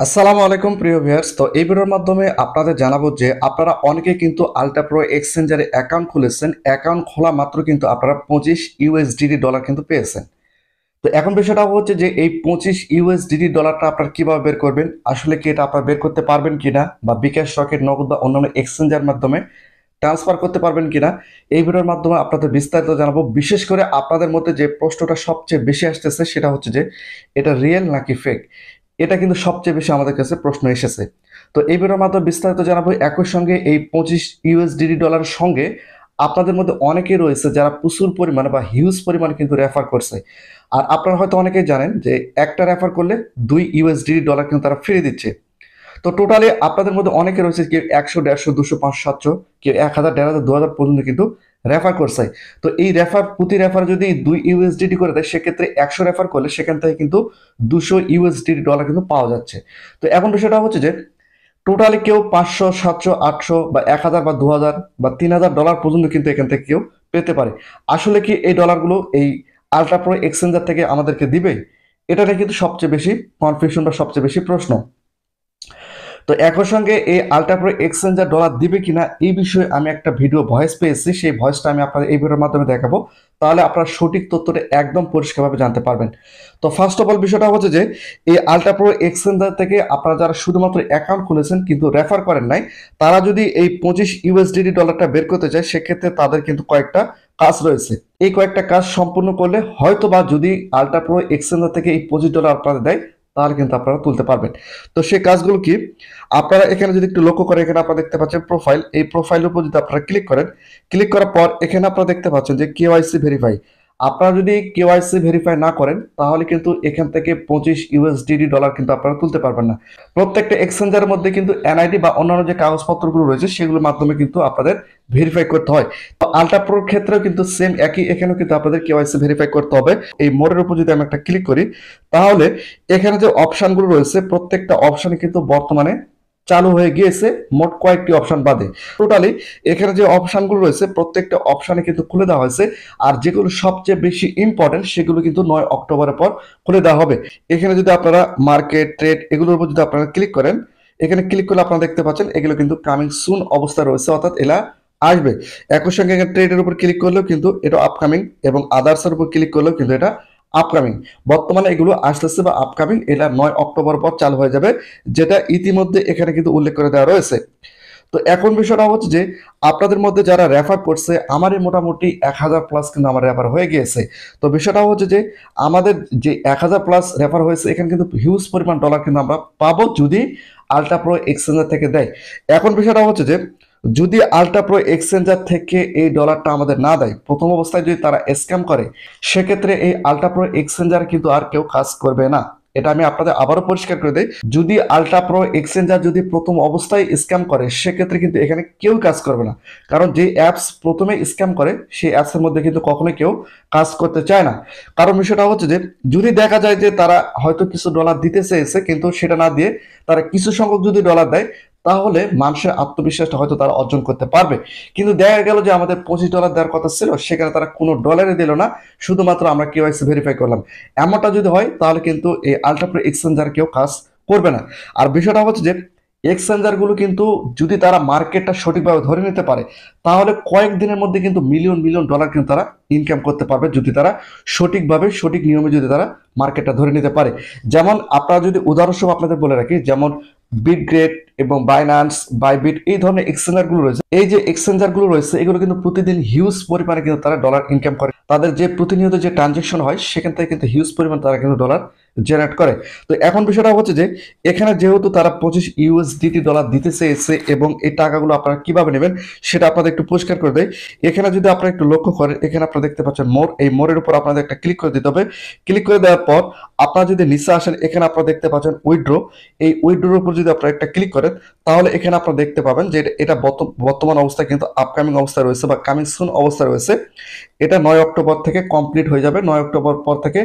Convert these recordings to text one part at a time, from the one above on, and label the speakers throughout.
Speaker 1: আসসালামু আলাইকুম প্রিয় ভিউয়ার্স। তো এই ভিডিওর মাধ্যমে আপনাদের জানাবো যে আপনারা অনেকে কিন্তু আলট্রা প্রো এক্সচেঞ্জারে অ্যাকাউন্ট খুলেছেন। অ্যাকাউন্ট খোলা মাত্র কিন্তু আপনারা 25 ডলার কিন্তু পেয়েছেন। তো এখন বিষয়টা হচ্ছে যে এই 25 ডলারটা আপনারা কিভাবে বের করবেন, আসলে কি এটা আপনারা বের করতে পারবেন কিনা, বা বিকাশ, রকেট, নগদ বা অন্যান্য এক্সচেঞ্জার মাধ্যমে ট্রান্সফার করতে পারবেন কিনা, এই ভিডিওর মাধ্যমে আপনাদের বিস্তারিত জানাবো। বিশেষ করে আপনাদের মধ্যে যে প্রশ্নটা সবচেয়ে বেশি আসতেছে সেটা হচ্ছে যে এটা রিয়েল নাকি ফেক। এটা কিন্তু সবচেয়ে বেশি আমাদের কাছে প্রশ্ন এসেছে। তো এই ভিডিওর মাধ্যমে বিস্তারিত জানাবো। একই সঙ্গে এই 25 ডলারের সঙ্গে আপনাদের মধ্যে অনেকেই রয়েছে যারা প্রচুর পরিমাণে বা হিউজ পরিমাণে কিন্তু রেফার করছে। আর আপনারা হয়তো অনেকেই জানেন যে একটা রেফার করলে 2 ডলার কিন্তু তারা ফ্রি দিচ্ছে। তো টোটালি আপনাদের মধ্যে অনেকে রয়েছে কেউ 100, 150, 200, 500, 700, কেউ 1000, 1500, 2000 পর্যন্ত কিন্তু রেফার করছে। তো এই রেফার, প্রতি রেফার যদি 2 ইউএসডিটি করে দেয়, সেক্ষেত্রে 100 রেফার করলে সেখান থেকে কিন্তু 200 ডলার কিন্তু পাওয়া যাচ্ছে। তো এখন বিষয়টা হচ্ছে যে টোটালি কেউ 500, 700, 800 বা 1000 বা 2000 বা 3000 ডলার পর্যন্ত কিন্তু এখান থেকে কেউ পেতে পারে। আসলে কি এই ডলারগুলো এই আলট্রা প্রো এক্সচেঞ্জার থেকে আমাদেরকে দিবে? এটা নিয়ে কিন্তু সবচেয়ে বেশি কনফিউশন বা সবচেয়ে বেশি প্রশ্ন। তো একই সঙ্গে এই আলট্রা প্রো এক্সচেঞ্জার ডলার দিবে কিনা এই বিষয়ে আমি একটা ভিডিও ভয়েস পেয়েছি, সেই ভয়েসটা আমি আপনাদের এই ভিডিওর মাধ্যমে দেখাবো। তাহলে আপনারা সঠিক তথ্যটা একদম পরিষ্কারভাবে জানতে পারবেন। তো ফার্স্ট অফ অল বিষয়টা হচ্ছে যে এই আলট্রা প্রো এক্সচেঞ্জার থেকে আপনারা যারা শুধুমাত্র অ্যাকাউন্ট খুলেছেন কিন্তু রেফার করেন নাই, তারা যদি এই 25 ডলারটা বের করতে চায়, সেক্ষেত্রে তাদের কিন্তু কয়েকটা কাজ রয়েছে। এই কয়েকটা কাজ সম্পূর্ণ করলে হয়তো বা যদি আলট্রা প্রো এক্সচেঞ্জার থেকে এই 25 ডলার আপনাদের দেয়, তাহলে কিন্তু আপনারা তুলতে পারবেন। তো সেই কাজগুলো কি, আপনারা এখানে যদি একটু লক্ষ্য করেন, এখানে আপনারা দেখতে পাচ্ছেন প্রোফাইল। এই প্রোফাইলের উপর যদি আপনারা ক্লিক করেন, ক্লিক করার পর এখানে আপনারা দেখতে পাচ্ছেন যে কেওয়াইসি ভেরিফাই। আপনারা যদি কেওয়াইসি ভেরিফাই না করেন, তাহলে কিন্তু এখান থেকে 25 ডলার কিন্তু আপনারা তুলতে পারবেন না। প্রত্যেকটা এক্সচেঞ্জারের মধ্যে কিন্তু এনআইডি বা অন্যান্য যে কাগজপত্রগুলো রয়েছে সেগুলোর মাধ্যমে কিন্তু আপনাদের ভেরিফাই করতে হয়। তো আলট্রাপ্রোর ক্ষেত্রেও কিন্তু সেম একই, এখানেও কিন্তু আপনাদের কেওয়াইসি ভেরিফাই করতে হবে। এই মোড়ের উপর যদি আমি একটা ক্লিক করি, তাহলে এখানে যে অপশনগুলো রয়েছে প্রত্যেকটা অপশনে কিন্তু বর্তমানে চালু হয়ে গিয়েছে, মোট কয়েকটি অপশন বাদে। টোটালি এখানে যে অপশনগুলো রয়েছে প্রত্যেকটা অপশনে কিন্তু খুলে দেওয়া হয়েছে। আর যেগুলো সবচেয়ে বেশি ইম্পর্টেন্ট সেগুলো কিন্তু 9 অক্টোবরের পর খুলে দেওয়া হবে। এখানে যদি আপনারা মার্কেট, ট্রেড এগুলোর উপর যদি আপনারা ক্লিক করেন, এখানে ক্লিক করলে আপনারা দেখতে পাচ্ছেন এগুলো কিন্তু কামিং সুন অবস্থা রয়েছে, অর্থাৎ এলা আসবে। একই সঙ্গে এখানে ট্রেডের উপর ক্লিক করলেও কিন্তু এটা আপকামিং, এবং আদার্সের উপর ক্লিক করলেও কিন্তু এটা আপকামিং। বর্তমানে এগুলো আসতেছে বা আপকামিং, এটা 9 অক্টোবর পর চালু হয়ে যাবে, যেটা ইতিমধ্যে এখানে কিন্তু উল্লেখ করে দেওয়া রয়েছে। তো এখন বিষয়টা হচ্ছে যে আপনাদের মধ্যে যারা রেফার করছে, আমারই মোটামুটি 1000+ কিন্তু আমার রেফার হয়ে গিয়েছে। তো বিষয়টা হচ্ছে যে আমাদের যে 1000+ রেফার হয়েছে, এখানে কিন্তু হিউজ পরিমাণ ডলার কিন্তু আমরা পাবো যদি আলট্রা প্রো এক্সচেঞ্জার থেকে দেয়। এখন বিষয়টা হচ্ছে যে যদি আলট্রা প্রো এক্সচেঞ্জার থেকে এই ডলারটা আমাদের না দেয়, প্রথম অবস্থায় যদি তারা স্ক্যাম করে, সেক্ষেত্রে এই আলট্রা প্রো এক্সচেঞ্জার কিন্তু আর কেউ কাজ করবে না। এটা আমি আপনাদের আবারও পরিষ্কার করে দিই, যদি আলট্রা প্রো এক্সচেঞ্জার যদি প্রথম অবস্থায় স্ক্যাম করে, সেক্ষেত্রে কিন্তু এখানে কেউ কাজ করবে না। কারণ যে অ্যাপস প্রথমে স্ক্যাম করে সেই অ্যাপসের মধ্যে কিন্তু কখনোই কেউ কাজ করতে চায় না। কারণ বিষয়টা হচ্ছে যে যদি দেখা যায় যে তারা হয়তো কিছু ডলার দিতে চেয়েছে কিন্তু সেটা না দিয়ে তারা কিছু সংখ্যক যদি ডলার দেয়, তাহলে মানুষের আত্মবিশ্বাসটা হয়তো তারা অর্জন করতে পারবে। কিন্তু দেখা গেল যে আমাদের 25 ডলার দেওয়ার কথা ছিল, সেখানে তারা কোনো ডলারে দিল না, শুধুমাত্র আমরা কেওয়াইসি ভেরিফাই করলাম। এমনটা যদি হয় তাহলে কিন্তু এই আলট্রা প্রো এক্সচেঞ্জার কেউ কাজ করবে না। আর বিষয়টা হচ্ছে যে এক্সচেঞ্জারগুলো কিন্তু যদি তারা মার্কেটটা সঠিকভাবে ধরে নিতে পারে, তাহলে কয়েক দিনের মধ্যে কিন্তু মিলিয়ন মিলিয়ন ডলার কিন্তু তারা ইনকাম করতে পারবে, যদি তারা সঠিকভাবে সঠিক নিয়মে যদি তারা মার্কেটটা ধরে নিতে পারে। যেমন আপনারা যদি উদাহরণস্বরূপ আপনাদের বলে রাখি, যেমন বিটগ্রেড এবং বাইন্যান্স, বাইবিট, এই ধরনের এক্সচেঞ্জারগুলো রয়েছে। এই যে এক্সচেঞ্জারগুলো রয়েছে এগুলো কিন্তু প্রতিদিন হিউজ পরিমাণে কিন্তু তারা ডলার ইনকাম করে। তাদের যে প্রতিনিয়ত যে ট্রানজেকশন হয় সেখান থেকে কিন্তু হিউজ পরিমাণ তারা কিন্তু ডলার জেনারেট করে। তো এখন বিষয়টা হচ্ছে যে এখানে যেহেতু তারা 25 ডলার দিতে চেয়েছে, এবং এই টাকাগুলো আপনারা কিভাবে নেবেন সেটা আপনাদের একটু পরিষ্কার করে দেয়। এখানে যদি আপনারা একটু লক্ষ্য করেন, এখানে আপনারা দেখতে পাচ্ছেন মোর, এই মোরের উপর আপনাদের একটা ক্লিক করে দিতে হবে। ক্লিক করে দেওয়ার পর আপনারা যদি নিচে আসেন, এখানে আপনারা দেখতে পাচ্ছেন উইথড্র। এই উইথড্রোর উপর যদি আপনারা একটা ক্লিক করেন, তাহলে এখানে আপনারা দেখতে পাবেন যে এটা বর্তমান অবস্থায় কিন্তু আপকামিং অবস্থায় রয়েছে বা কামিং সুন অবস্থায় রয়েছে। এটা 9 অক্টোবর থেকে কমপ্লিট হয়ে যাবে। 9 অক্টোবর পর থেকে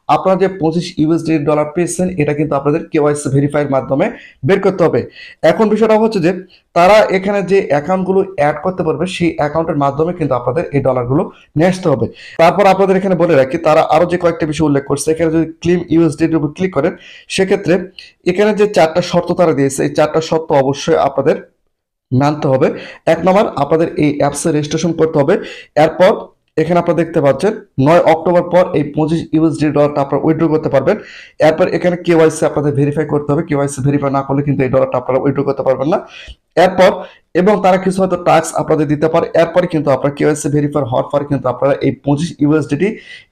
Speaker 1: আপনারা যে 25 ইউএসডি ডলার পেয়েছেন এটা কিন্তু আপনাদের কেওয়াইসি ভেরিফাইয়ের মাধ্যমে বের করতে হবে। এখন বিষয়টা হচ্ছে যে তারা এখানে যে অ্যাকাউন্টগুলো অ্যাড করতে পারবে সেই অ্যাকাউন্টের মাধ্যমে কিন্তু আপনাদের এই ডলারগুলো নিয়ে আসতে হবে। তারপর আপনাদের এখানে বলে রাখি তারা আরো যে কয়েকটা বিষয় উল্লেখ করছে, এখানে যদি ক্লেম ইউএসডির উপর ক্লিক করেন সেক্ষেত্রে এখানে যে 4টা শর্ত তারা দিয়েছে এই 4টা শর্ত অবশ্যই আপনাদের মানতে হবে। 1 নম্বর, আপনাদের এই অ্যাপসে রেজিস্ট্রেশন করতে হবে। এরপর এখানে আপনারা দেখতে পাচ্ছেন 9 অক্টোবর পর এই 25 ইউএসডি ডলারটা আপনারা উইথড্র করতে পারবেন। এরপর এখানে কেওয়াইসি আপনাদের ভেরিফাই করতে হবে। কেওয়াইসি ভেরিফাই না করলে কিন্তু এই ডলারটা আপনারা উইথড্র করতে পারবেন না। এরপর এবং তারা কিছু হয়তো টাস্ক আপনাদের দিতে পারে। এরপরে কিন্তু আপনার কেওয়াইসি ভেরিফাই হওয়ার পরে কিন্তু আপনারা এই 25 ইউএসডিটি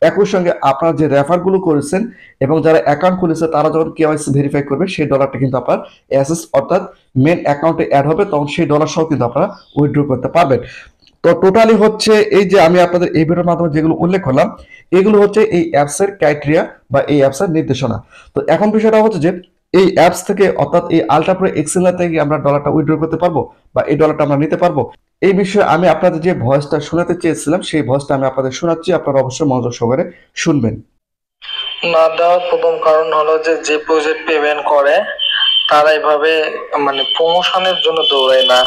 Speaker 1: একই সঙ্গে আপনারা যে রেফারগুলো করেছেন এবং যারা অ্যাকাউন্ট খুলেছে তারা যখন কেওয়াইসি ভেরিফাই করবে সেই ডলারটা কিন্তু আপনার অ্যাসেস অর্থাৎ মেন অ্যাকাউন্টে অ্যাড হবে, তখন সেই ডলার সহ কিন্তু আপনারা উইথড্র করতে পারবেন। তো টোটালি হচ্ছে এই যে আমি আপনাদের এই ভিডিওর মাধ্যমে যেগুলো উল্লেখ করলাম এগুলো হচ্ছে এই অ্যাপসের ক্রাইটেরিয়া বা এই অ্যাপসের নির্দেশনা। তো এখন বিষয়টা হচ্ছে যে এই অ্যাপস থেকে অর্থাৎ এই আলট্রা প্রো এক্সচেঞ্জার থেকে আমরা ডলারটা উইথড্র করতে পারবো বা এই ডলারটা আমরা নিতে পারবো। এই বিষয়ে আমি আপনাদের যে ভয়েসটা শোনাতে চেয়েছিলাম সেই ভয়েসটা আমি আপনাদের শোনাচ্ছি, আপনারা অবশ্যই মনোযোগ সহকারে শুনবেন।
Speaker 2: না দেওয়ার প্রথম কারণ হলো যে যে প্রজেক্ট পেমেন্ট করে তারা এভাবে মানে প্রমোশনের জন্য দৌড়ায় না,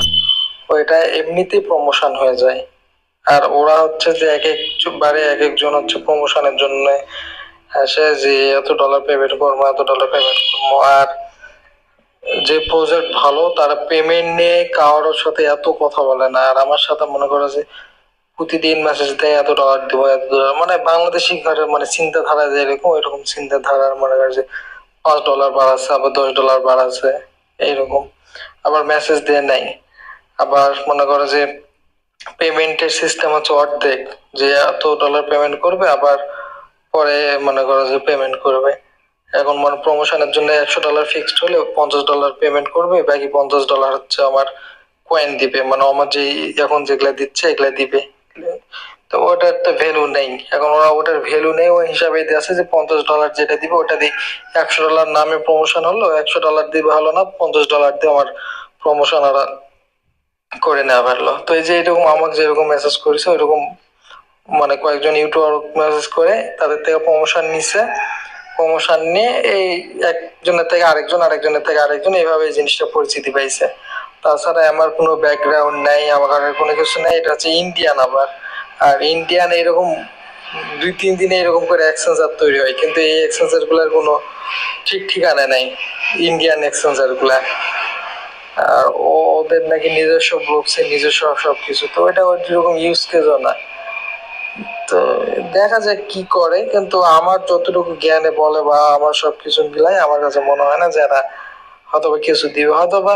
Speaker 2: ওইটা এমনিতেই প্রমোশন হয়ে যায়। আর ওরা হচ্ছে যে এক একবারে এক একজন হচ্ছে প্রমোশনের জন্য আসে যে এত ডলার পেমেন্ট করবো এত ডলার পেমেন্ট করবো। আর যে প্রজেক্ট ভালো তারা পেমেন্ট নিয়ে কারোর সাথে এত কথা বলে না। আর আমার সাথে মনে করো যে প্রতিদিন মেসেজ দেয় এত ডলার দিব এত ডলার, মানে বাংলাদেশি মানে চিন্তাধারা যেরকম ওইরকম চিন্তাধারার মনে করে যে $5 বাড়াচ্ছে আবার $10 বাড়াচ্ছে এইরকম। আবার মেসেজ দিয়ে নাই। আবার মনে করো যে পেমেন্টের সিস্টেম হচ্ছে অর্ধেক, যে এত ডলার পেমেন্ট করবে আবার পরে মনে করো যে পেমেন্ট করবে। এখন মানে প্রমোশনের জন্য $100 ফিক্সড হলে $50 পেমেন্ট করবে, বাকি $50 হচ্ছে আমার কয়েন দিবে, মানে আমার যে এখন যেগুলা দিচ্ছে এগুলা দিবে। তো ওটার তো ভ্যালু নেই, এখন ওরা ওটার ভ্যালু নেই ওই হিসাবে আছে যে $50 যেটা দিবে ওটা দিয়ে $100 নামে প্রমোশন হলো, $100 দিবে হলো না, $50 দিয়ে আমার প্রমোশন ওরা করে নেওয়া পারলো। তো এই যে এরকম আমাকে যেরকম মেসেজ করেছে ওইরকম মানে কয়েকজন ইউটিউবার মেসেজ করে তাদের থেকে প্রমোশন নিছে। প্রমোশন নিয়ে এই একজনের থেকে আরেকজন আরেকজনের থেকে আরেকজন এইভাবে এই জিনিসটা পরিচিতি পাইছে। তাছাড়া আমার কোনো ব্যাকগ্রাউন্ড নাই, আমার কোনো কিছু নাই। এটা হচ্ছে ইন্ডিয়ান। আবার আর ইন্ডিয়ান এরকম 2-3 দিনে এরকম করে এক্সচেঞ্জার তৈরি হয়, কিন্তু এই এক্সচেঞ্জার গুলার কোনো ঠিক ঠিকানা নাই ইন্ডিয়ান এক্সচেঞ্জার গুলা। আর ওদের নাকি নিজস্ব ব্লকসে নিজস্ব সবকিছু, তো এটা ওইরকম ইউজ কেসও না। তো দেখা যাক কি করে, কিন্তু আমার যতটুকু জ্ঞানে বলে বা আমার সবকিছু মিলাই আমার কাছে মনে হয় না যে এরা হয়তোবা কিছু দিবে। হয়তোবা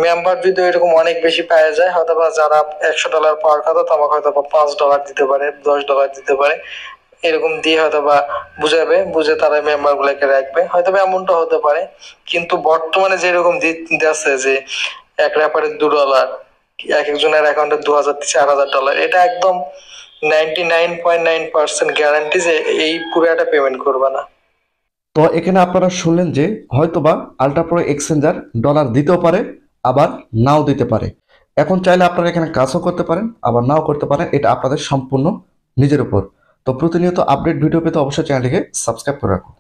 Speaker 2: মেম্বার যদি এরকম অনেক বেশি পাওয়া যায় হয়তোবা যারা $100 পাওয়ার কথা তোমাকে হয়তোবা $5 দিতে পারে, $10 দিতে পারে, এরকম দিয়ে হয়তোবা বুঝাবে, বুঝে তারা মেম্বার গুলাকে রাখবে, হয়তোবা এমনটা হতে পারে। কিন্তু বর্তমানে যেরকম দিচ্ছে যে এক র্যাপারে $2, এক একজনের অ্যাকাউন্টে 2000-4000 ডলার, এটা একদম 99.9% গ্যারান্টি যে এই পুরোটা পেমেন্ট করবে না।
Speaker 1: তো এখানে আপনারা শুনলেন যে হয়তোবা আলট্রা প্রো এক্সচেঞ্জার ডলার দিতেও পারে আবার নাও দিতে পারে। এখন চাইলে আপনারা এখানে কাজও করতে পারেন আবার নাও করতে পারেন, এটা আপনাদের সম্পূর্ণ নিজের উপর। তো প্রতিনিয়ত আপডেট ভিডিও পেতে অবশ্যই চ্যানেলটিকে সাবস্ক্রাইব করে রাখুন।